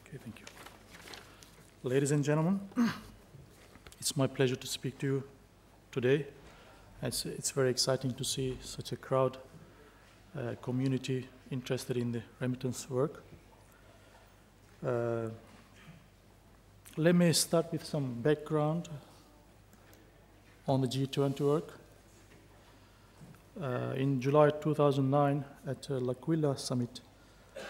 Okay, thank you. Ladies and gentlemen, it's my pleasure to speak to you today. It's very exciting to see such a crowd, community interested in the remittance work. Let me start with some background on the G20 work. In July 2009, at L'Aquila summit,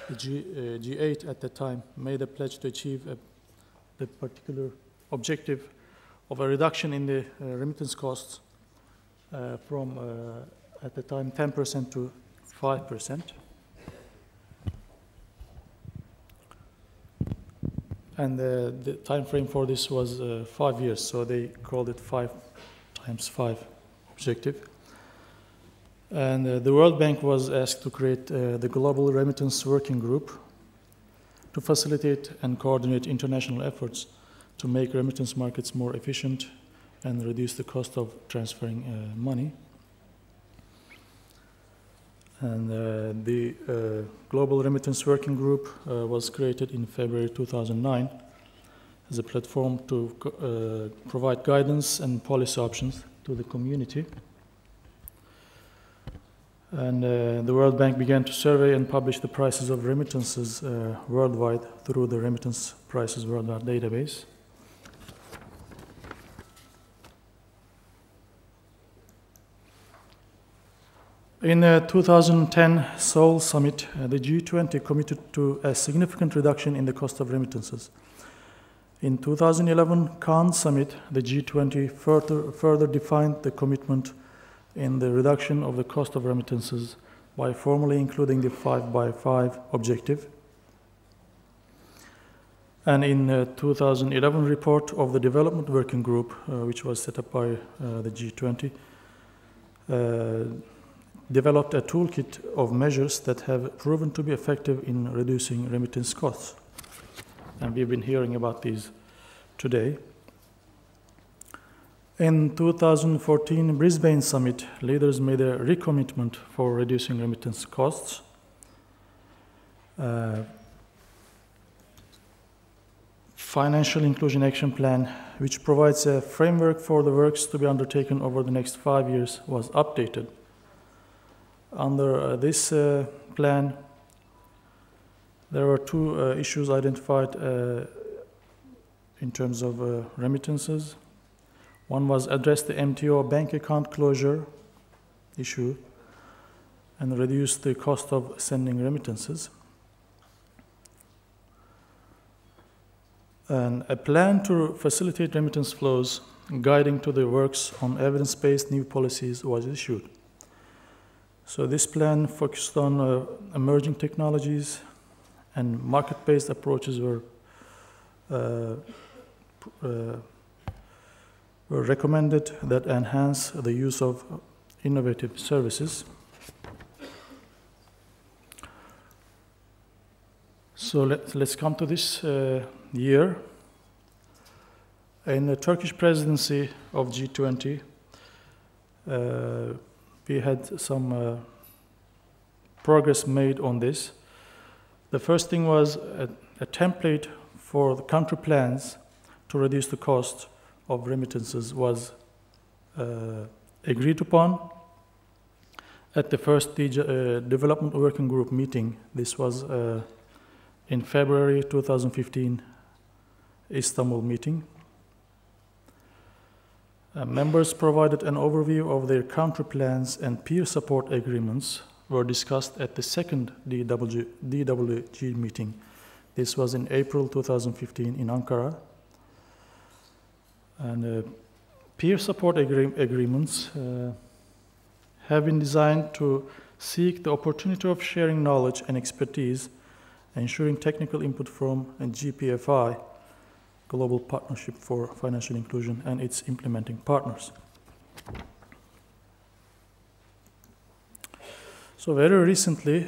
the G8 at the time made a pledge to achieve the particular objective of a reduction in the remittance costs from, at the time, 10% to 5%. And the time frame for this was 5 years, so they called it 5x5 objective. And the World Bank was asked to create the Global Remittance Working Group to facilitate and coordinate international efforts to make remittance markets more efficient and reduce the cost of transferring money. And the Global Remittance Working Group was created in February 2009 as a platform to provide guidance and policy options to the community. And the World Bank began to survey and publish the prices of remittances worldwide through the Remittance Prices Worldwide database. In the 2010 Seoul summit, the G20 committed to a significant reduction in the cost of remittances. In 2011 Cannes summit, the G20 further defined the commitment in the reduction of the cost of remittances by formally including the 5x5 objective. And in the 2011 report of the Development Working Group, which was set up by the G20, developed a toolkit of measures that have proven to be effective in reducing remittance costs. And we've been hearing about these today. In 2014 Brisbane summit, leaders made a recommitment for reducing remittance costs. Financial Inclusion Action Plan, which provides a framework for the works to be undertaken over the next 5 years, was updated. Under this plan, there were two issues identified in terms of remittances. One was address the MTO bank account closure issue and reduce the cost of sending remittances. And a plan to facilitate remittance flows, guiding to the works on evidence-based new policies, was issued. So this plan focused on emerging technologies, and market-based approaches were recommended that enhance the use of innovative services. So let's come to this year. In the Turkish Presidency of G20, we had some progress made on this. The first thing was a template for the country plans to reduce the cost of remittances was agreed upon at the first Development Working Group meeting. This was in February 2015 Istanbul meeting. Members provided an overview of their country plans, and peer support agreements were discussed at the second DWG meeting. This was in April 2015 in Ankara. And peer support agreements have been designed to seek the opportunity of sharing knowledge and expertise, ensuring technical input from GPFI, Global Partnership for Financial Inclusion, and its implementing partners. So very recently,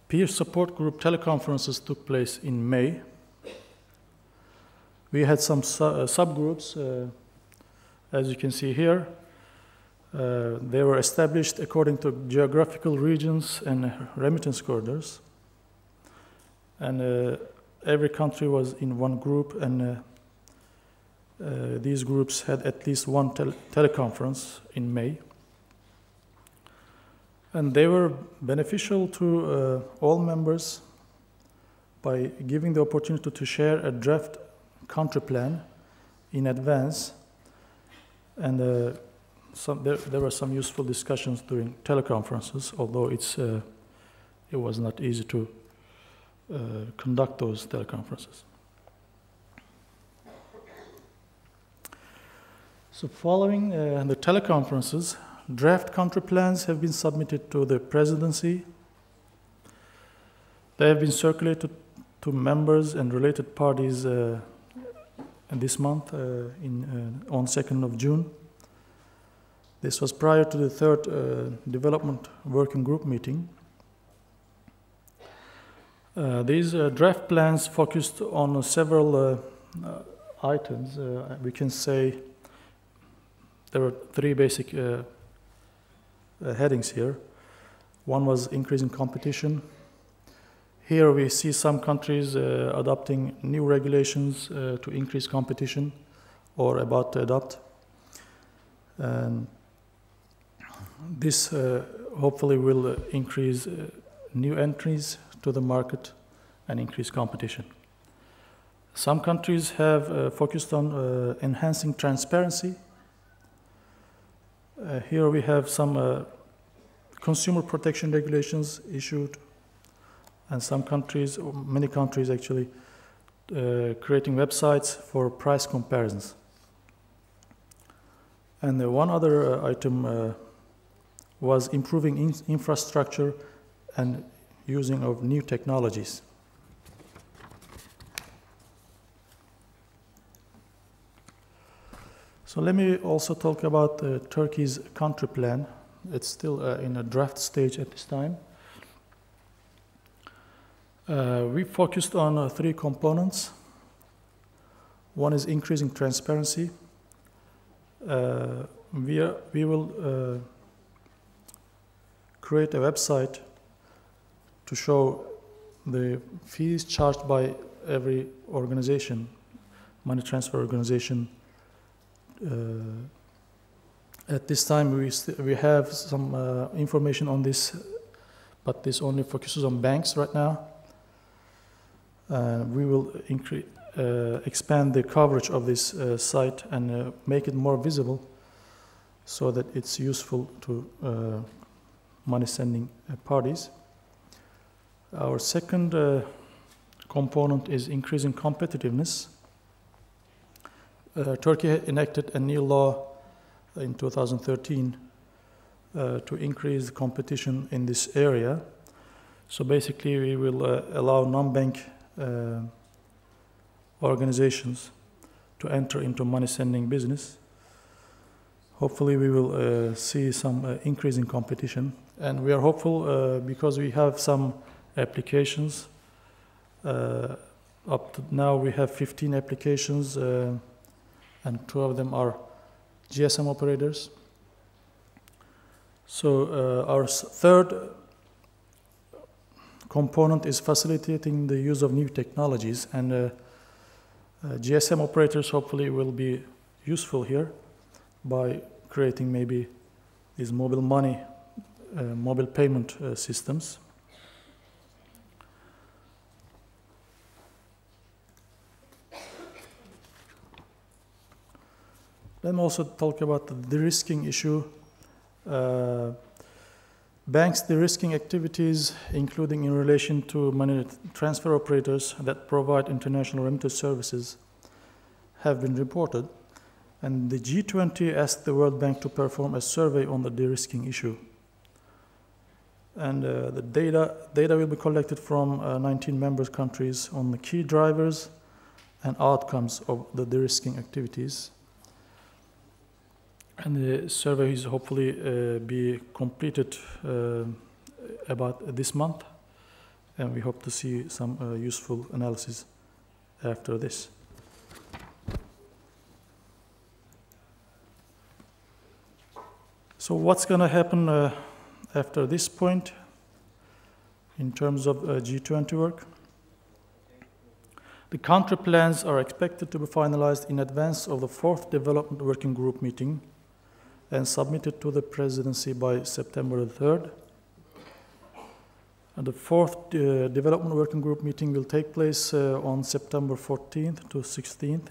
peer support group teleconferences took place in May. We had some subgroups, as you can see here. They were established according to geographical regions and remittance corridors. And every country was in one group, and these groups had at least one teleconference in May. And they were beneficial to all members by giving the opportunity to share a draft country plan in advance. And there were some useful discussions during teleconferences, although it was not easy to conduct those teleconferences. So following the teleconferences, draft country plans have been submitted to the presidency. They have been circulated to members and related parties this month on 2nd of June. This was prior to the third development working group meeting. These draft plans focused on several items. We can say there were three basic headings here. One was increasing competition. Here we see some countries adopting new regulations to increase competition or about to adopt. And this hopefully will increase new entries to the market and increase competition. Some countries have focused on enhancing transparency. Here we have some consumer protection regulations issued, and some countries, many countries actually, creating websites for price comparisons. And one other item was improving infrastructure and using of new technologies. So let me also talk about Turkey's country plan. It's still in a draft stage at this time. We focused on three components. One is increasing transparency. We will create a website to show the fees charged by every organization, money transfer organization. At this time, we have some information on this, but this only focuses on banks right now. We will expand the coverage of this site and make it more visible so that it's useful to money sending parties. Our second component is increasing competitiveness. Turkey enacted a new law in 2013 to increase competition in this area. So basically we will allow non-bank organizations to enter into money sending business. Hopefully we will see some increase in competition, and we are hopeful because we have some applications. Up to now we have 15 applications and 2 of them are GSM operators. So our third component is facilitating the use of new technologies, and GSM operators hopefully will be useful here by creating maybe these mobile money, mobile payment systems. Then also talk about the de-risking issue. Banks' de-risking activities, including in relation to money transfer operators that provide international remittance services, have been reported. And the G20 asked the World Bank to perform a survey on the de-risking issue. And the data will be collected from 19 member countries on the key drivers and outcomes of the de-risking activities. And the survey is hopefully be completed about this month, and we hope to see some useful analysis after this. So what's going to happen after this point in terms of G20 work? The country plans are expected to be finalized in advance of the 4th Development Working Group meeting and submitted to the Presidency by September the 3rd. And the 4th Development Working Group meeting will take place on September 14th to 16th.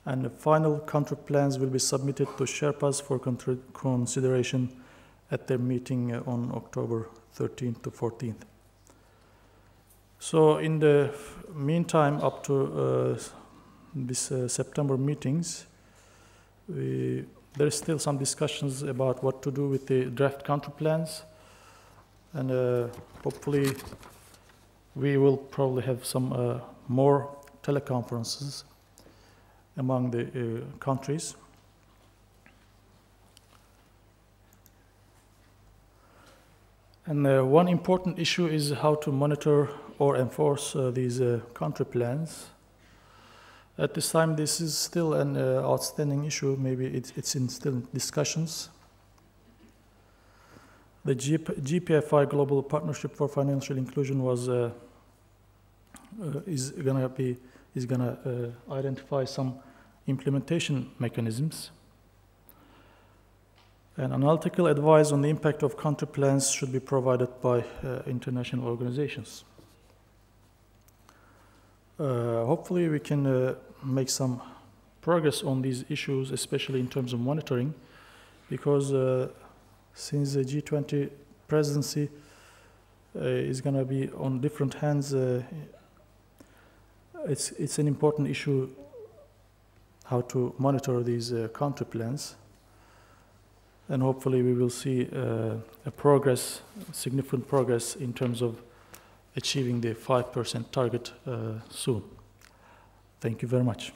And the final country plans will be submitted to Sherpas for consideration at their meeting on October 13th to 14th. So in the meantime, up to this September meetings, there is still some discussions about what to do with the draft country plans. And hopefully we will probably have some more teleconferences among the countries. And one important issue is how to monitor or enforce these country plans. At this time, this is still an outstanding issue. Maybe it's still in discussions. The GPFI Global Partnership for Financial Inclusion is gonna identify some implementation mechanisms. And analytical advice on the impact of country plans should be provided by international organizations. Hopefully we can make some progress on these issues, especially in terms of monitoring, because since the G20 presidency is going to be on different hands, it's an important issue how to monitor these country plans. And hopefully we will see significant progress in terms of achieving the 5% target soon. Thank you very much.